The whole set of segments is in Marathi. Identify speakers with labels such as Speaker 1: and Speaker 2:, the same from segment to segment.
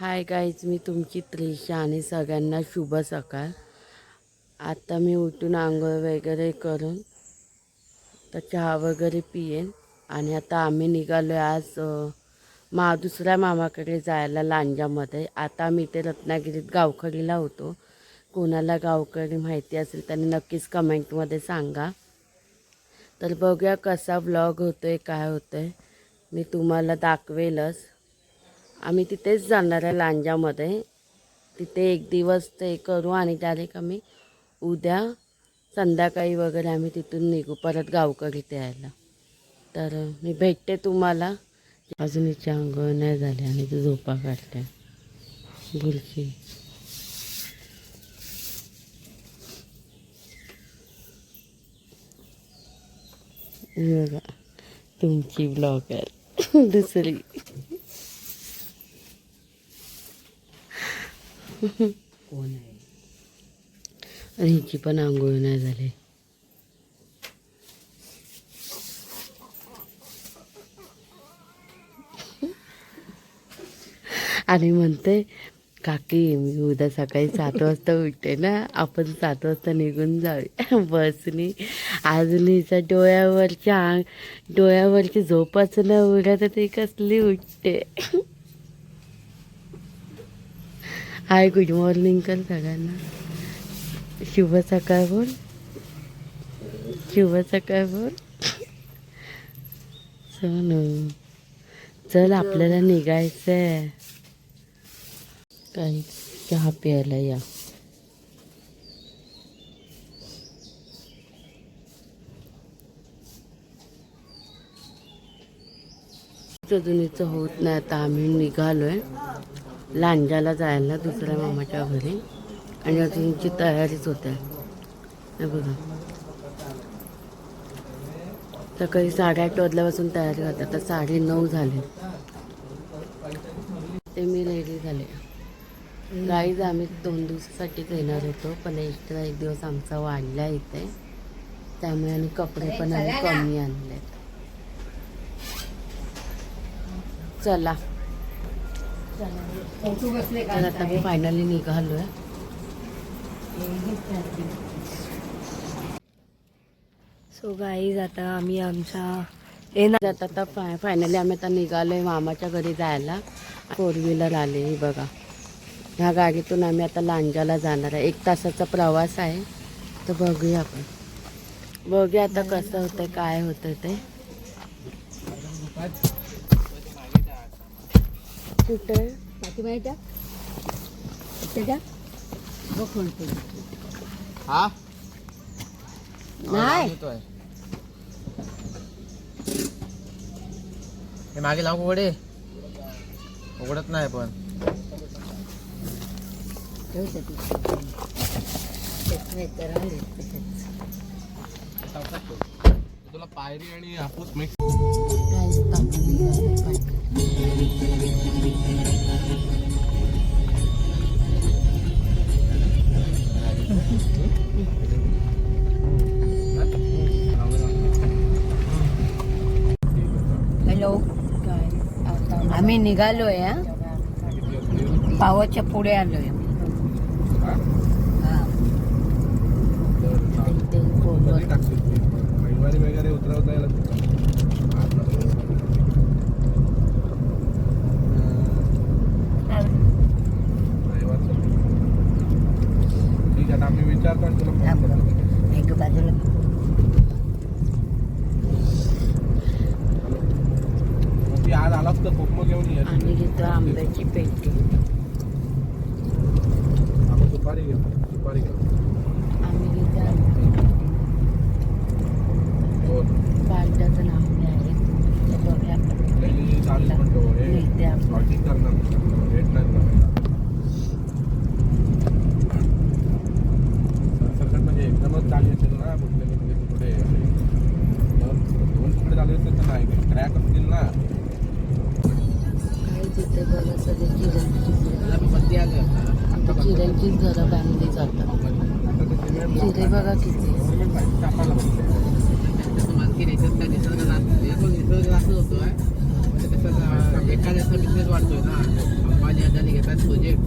Speaker 1: हाय गाईज, मी तुमची त्रिशा आणि सगळ्यांना शुभ सकाळ. आता मी उठून आंघोळ वगैरे करून तर चहा वगैरे पिईन आणि आता आम्ही निघालो आज दुसऱ्या मामाकडे जायला लांजामध्ये. आता आम्ही इथे रत्नागिरीत गावखडीला होतो. कोणाला गावकडी माहिती असेल त्यांनी नक्कीच कमेंटमध्ये सांगा. तर बघूया कसा व्लॉग होतो आहे, काय होतं आहे, मी तुम्हाला दाखवेलच. आम्ही तिथेच जाणार आहे लांजामध्ये. तिथे एक दिवस ते करू आणि डायरेक्ट आम्ही उद्या संध्याकाळी वगैरे आम्ही तिथून निघू परत गावकडे यायला. तर मी भेटते तुम्हाला. अजून हिची अंघोळ नाही झाली आणि ती झोपा काढते बुलशी. बघा तुमची ब्लॉगर दुसरी. कोण आहे? आणि हिची पण आंघोळ नाही झाली. आणि म्हणते काकी मी उद्या सकाळी 7 वाजता उठते ना, आपण 7 वाजता निघून जाऊया बसनी. अजून हिच्या डोळ्यावरची झोपच न उडत ती कसली उठते. हाय, गुड मॉर्निंग कर सगळ्यांना. शुभ सकाळ बोल, शुभ सकाळ बोल. सोनू चल आपल्याला निघायचं आहे. काही चहा प्यायला या. अजूनच होत नाही. आता आम्ही निघालोय लांजाला जायला दुसऱ्या मामाच्या घरी आणि अजूनची तयारीच होते. हे बघा सकाळी 8:30 वाजल्यापासून तयारी होते. आता 9:30 झाले ते मी रेडी झाले. गाईज आम्ही 2 दिवसासाठीच येणार होतो, पण एक्स्ट्रा 1 दिवस आमचा वाढला इथे, त्यामुळे आणि कपडे पण आम्ही कमी आणले. चला तर आता मी फायनली निघालो आहे.
Speaker 2: सो गाईज आता आम्ही आमच्या
Speaker 1: आता फायनली आम्ही आता निघालो आहे मामाच्या घरी जायला. 4 व्हीलर आले ही बघा. ह्या गाडीतून आम्ही आता लांजाला जाणार आहे. 1 तासाचा प्रवास आहे. तर बघूया आपण, बघूया आता कसं होतं काय होतं ते. कुठे बाकी माहिती त्याच्या नाही
Speaker 3: मागे लाव उघडे उघडत नाही पण तुला पायरी आणि हापूस मिक्स.
Speaker 2: हॅलो, आम्ही निघालोय पावाच्या पुढे आलोय.
Speaker 3: वगैरे उतरवता येईल. ठीक आहे, आम्ही विचारतो आणि तुला फोन करतो.
Speaker 2: एक बाजूला
Speaker 3: ती आज आलास तर बुक घेऊन ये.
Speaker 1: आणि घेतो आंब्याची पेटी.
Speaker 3: आपण सुपारी घेऊ, सुपारी घेऊ.
Speaker 1: आम्ही घेतो
Speaker 3: हो
Speaker 1: 5 डझन आंबे आहेत. तर बघूया
Speaker 3: डेली 40 मिनिटं हे शॉर्टिंग करणार वेट नाही करायचा. सरसकट म्हणजे एकदमच चालू असेल ना कुठले कुठले तुकडे 2 तुकडे चालू असेल तर नाही क्रॅक असतील ना.
Speaker 1: काय तिथे बघा सगळे चिऱ्यांची
Speaker 3: बंदी आली
Speaker 1: आता चिऱ्यांचीच घरं बांधली जातात. चिरे बघा किती
Speaker 3: टाकायला निसर्ग असं होतोय एखाद्याचा बिझनेस वाढतोय ना. माझ्या हाताने घेतात प्रोजेक्ट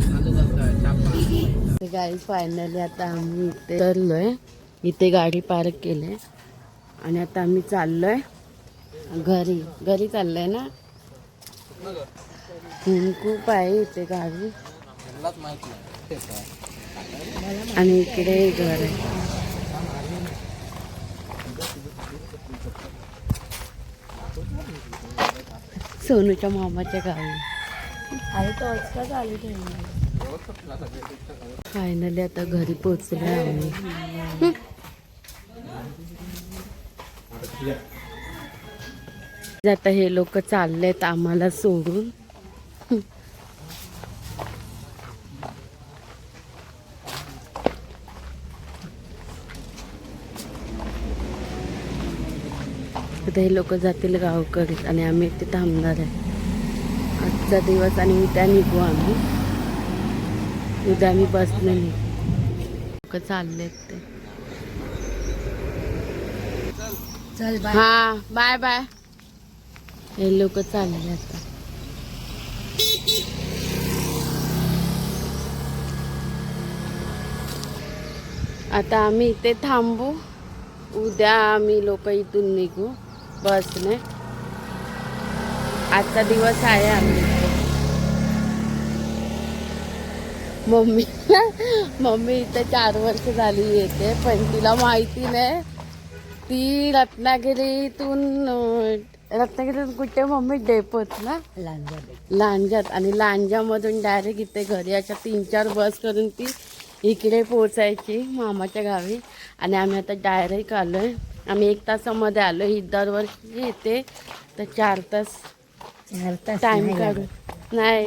Speaker 3: चालू करतात छापा.
Speaker 1: गाईज फायनली आता आम्ही इथे उतरलोय. इथे गाडी पार्क केली आणि आता आम्ही चाललोय घरी. घरी चाललोय ना. खूप आहे इथे गाडी
Speaker 3: त्यांनाच माहित नाही ते काय.
Speaker 1: आणि इकडे घर आहे. सोनूच्या मामाच्या गावी.
Speaker 2: अरे तो आज चालू ठेवणार.
Speaker 1: फायनली आता घरी पोचलो आम्ही. आता हे लोक चाललेत आम्हाला सोडून. आता हे लोक जातील गावकडे आणि आम्ही इथे थांबणार आहे आजचा दिवस. आणि उद्या निघू आम्ही. उद्या आम्ही बसने निघू. लोक चाललेत ते.
Speaker 2: चल बाय.
Speaker 1: हा बाय बाय. हे लोक चालले आता. आता आम्ही इथे थांबू. उद्या आम्ही लोक इथून निघू बसने. आजचा दिवस आहे आम्ही इथे. मम्मी इथे 4 वर्ष झाली येते पण तिला माहिती नाही. ती रत्नागिरीतून कुठे मम्मी डेपोत ना लांजात. आणि लांजामधून डायरेक्ट इथे घरी अशा 3-4 बस करून ती इकडे पोचायची मामाच्या गावी. आणि आम्ही आता डायरेक्ट आलो आहे. आम्ही 1 तासामध्ये आलो. ही दरवर्षी येते तर 4 तास टाईम काढून नाही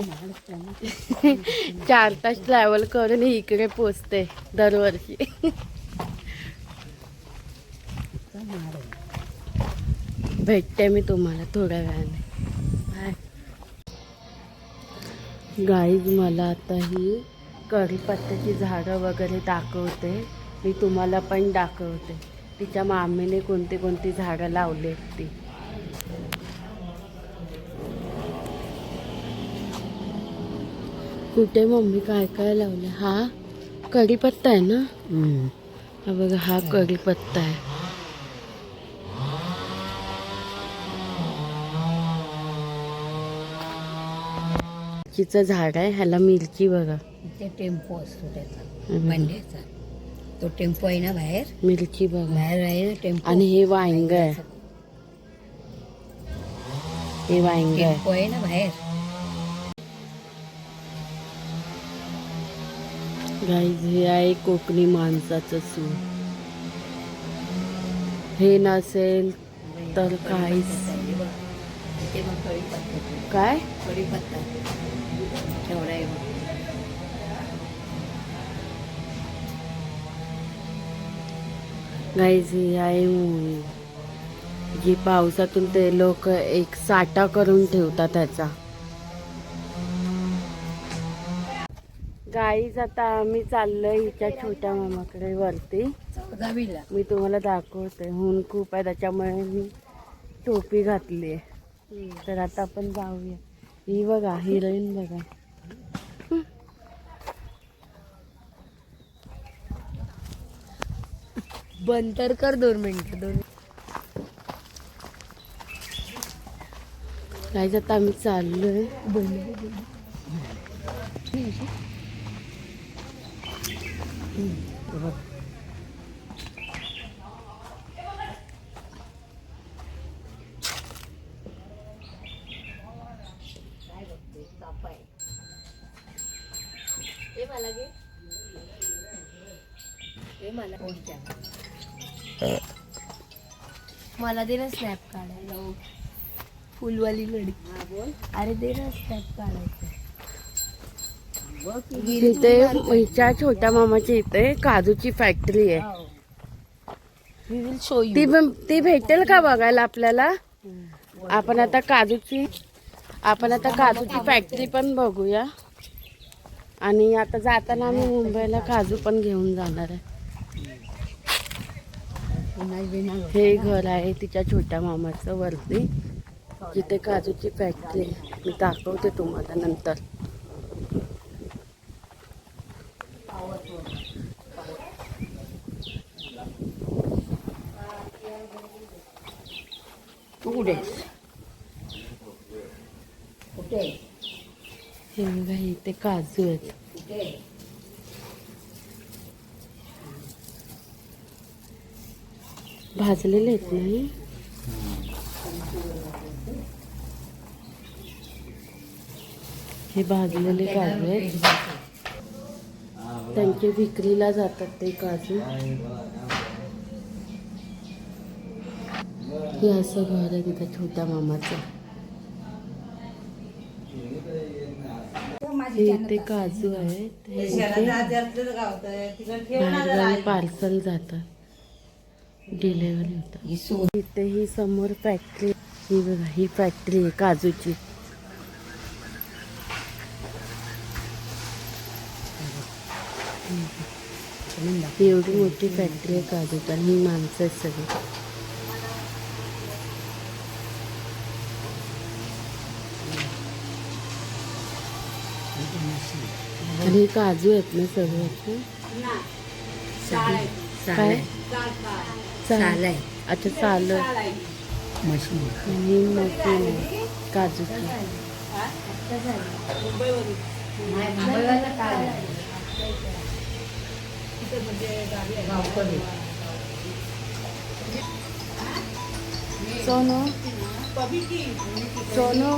Speaker 1: 4 तास ट्रॅव्हल करून इकडे पोचते दरवर्षी. भेटते मी तुम्हाला थोड्या वेळाने. बाय. गाईज मला आता ही कढीपत्त्याची झाडं वगैरे दाखवते. मी तुम्हाला पण दाखवते तिच्या मामीने कोणती कोणती झाडं लावली आहेत ती. कुठे मम्मी काय काय लावले. हा कढीपत्ता आहे ना. हा बघा हा कढीपत्ता आहे. मिरचीचं झाड आहे. ह्याला मिरची बघा.
Speaker 2: इथे टेम्पो असतो त्याचा मंड्याचा. तो टेम्पो आहे ना बाहेर.
Speaker 1: मिरची बघा
Speaker 2: बाहेर आहे ना टेम्पो.
Speaker 1: आणि हे वांग आहे. हे वांग आहे.
Speaker 2: टेम्पो आहे ना बाहेर.
Speaker 1: गाईज हे आहे कोकणी माणसाचं सूर. हे नसेल तर काहीच.
Speaker 2: इथे मग कढीपत्ता.
Speaker 1: काय
Speaker 2: कढीपत्ता एवढा आहे बघ.
Speaker 1: गाईज ही आहे मूवी जी पावसातून ते लोक एक साठा करून ठेवतात त्याचा. गाईज आता आम्ही चाललोय हिच्या छोट्या मामाकडे वरती.
Speaker 2: गावीला
Speaker 1: मी तुम्हाला दाखवते. ऊन खूप आहे त्याच्यामुळे मी टोपी घातली आहे. तर आता आपण जाऊया. ही बघा हिरोईन बघा.
Speaker 2: बंद तर कर 2 मिनिटं.
Speaker 1: गाईज आता आम्ही चाललोय.
Speaker 2: मला दे ना स्नॅप काढायला. फुलवाली लडी. अरे दे ना स्नॅप काढायचं.
Speaker 1: तिथे हिच्या छोट्या मामाच्या इथे काजूची फॅक्टरी आहे.
Speaker 2: We will show you.
Speaker 1: ती भेटेल का बघायला आपल्याला. आपण आता काजूची फॅक्टरी पण बघूया. आणि आता जाताना आम्ही मुंबईला काजू पण घेऊन जाणार आहे. हे घर आहे तिच्या छोट्या मामाचं वरती. जिथे काजूची फॅक्टरी आहे. मी दाखवते तुम्हाला नंतर. हे बघा इथे काजू आहेत. भाजलेले आहेत नाही. हे भाजलेले काजू आहेत. त्यांचे विक्रीला जातात ते काजू. हे असं घर आहे तिथं छोट्या मामाचं. हे इथे काजू आहेत. हे बाहेरगावी पार्सल जातात, डिलेवरी होतात. इथे ही समोर फॅक्टरी. ही बघा ही फॅक्टरी आहे काजूची. एवढी मोठी फॅक्टरी आहे काजूची आणि ही माणसं आहेत सगळी. आणि काजू आहेत ना सगळे. काय साल आहे. अच्छा साल मशीन. आणि मशीन आहे काजूची. सोनू सोनू